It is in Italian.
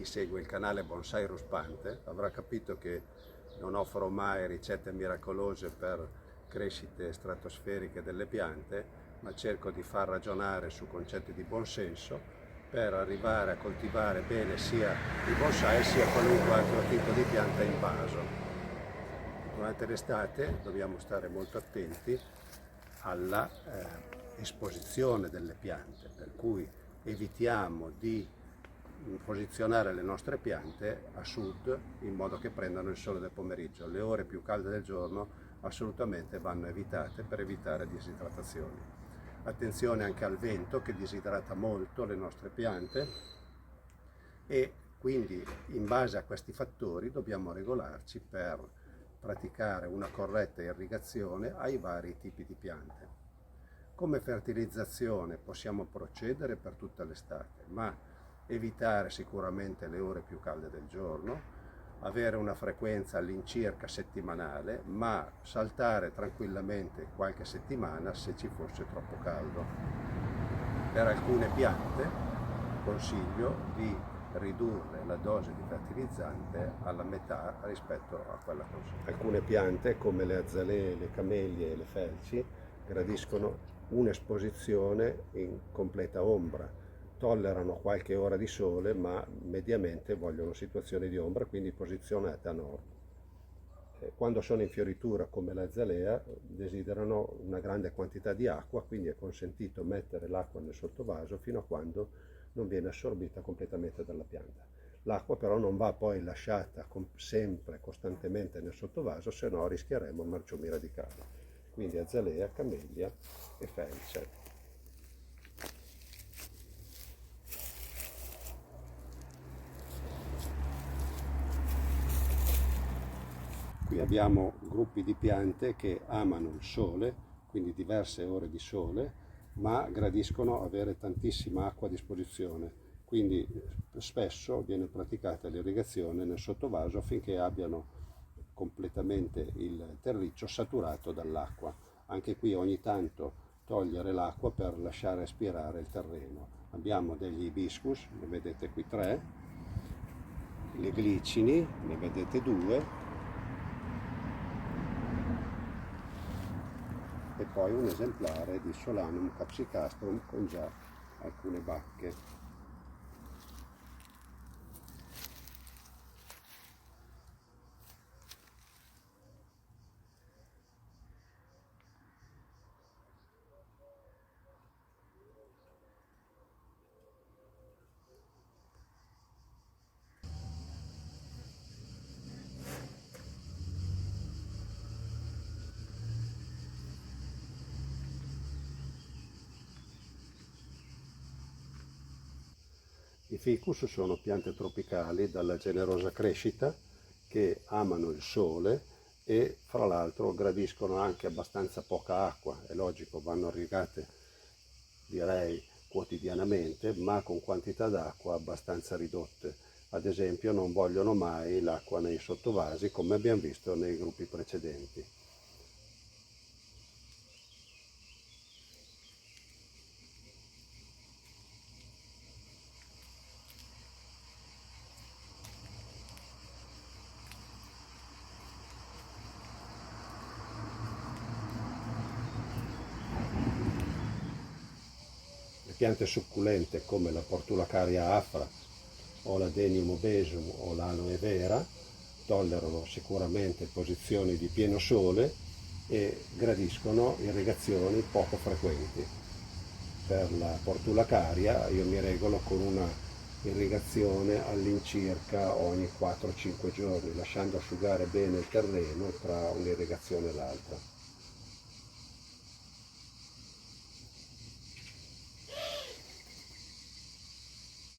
chi segue il canale Bonsai Ruspante avrà capito che non offro mai ricette miracolose per crescite stratosferiche delle piante, ma cerco di far ragionare su concetti di buonsenso per arrivare a coltivare bene sia i bonsai sia qualunque altro tipo di pianta in vaso. Durante l'estate dobbiamo stare molto attenti alla esposizione delle piante, per cui evitiamo di posizionare le nostre piante a sud in modo che prendano il sole del pomeriggio. Le ore più calde del giorno assolutamente vanno evitate per evitare disidratazioni. Attenzione anche al vento che disidrata molto le nostre piante e quindi in base a questi fattori dobbiamo regolarci per praticare una corretta irrigazione ai vari tipi di piante. Come fertilizzazione possiamo procedere per tutta l'estate, ma evitare sicuramente le ore più calde del giorno, avere una frequenza all'incirca settimanale, ma saltare tranquillamente qualche settimana se ci fosse troppo caldo. Per alcune piante consiglio di ridurre la dose di fertilizzante alla metà rispetto a quella consigliata. Alcune piante come le azalee, le camellie e le felci gradiscono un'esposizione in completa ombra, tollerano qualche ora di sole ma mediamente vogliono situazioni di ombra, quindi posizionate a nord. Quando sono in fioritura come l'azalea desiderano una grande quantità di acqua, quindi è consentito mettere l'acqua nel sottovaso fino a quando non viene assorbita completamente dalla pianta. L'acqua però non va poi lasciata sempre costantemente nel sottovaso, se no rischieremo marciumi radicali. Quindi azalea, camellia e felce. Qui abbiamo gruppi di piante che amano il sole, quindi diverse ore di sole, ma gradiscono avere tantissima acqua a disposizione. Quindi spesso viene praticata l'irrigazione nel sottovaso affinché abbiano completamente il terriccio saturato dall'acqua. Anche qui ogni tanto togliere l'acqua per lasciare aspirare il terreno. Abbiamo degli hibiscus, ne vedete qui 3, le glicini, ne vedete 2, e poi un esemplare di Solanum capsicastrum con già alcune bacche. I ficus sono piante tropicali dalla generosa crescita che amano il sole e fra l'altro gradiscono anche abbastanza poca acqua. È logico, vanno irrigate direi quotidianamente, ma con quantità d'acqua abbastanza ridotte. Ad esempio non vogliono mai l'acqua nei sottovasi come abbiamo visto nei gruppi precedenti. Piante succulente come la Portulacaria afra o la Denium obesum o l'aloe vera tollerano sicuramente posizioni di pieno sole e gradiscono irrigazioni poco frequenti. Per la Portulacaria io mi regolo con una irrigazione all'incirca ogni 4-5 giorni, lasciando asciugare bene il terreno tra un'irrigazione e l'altra.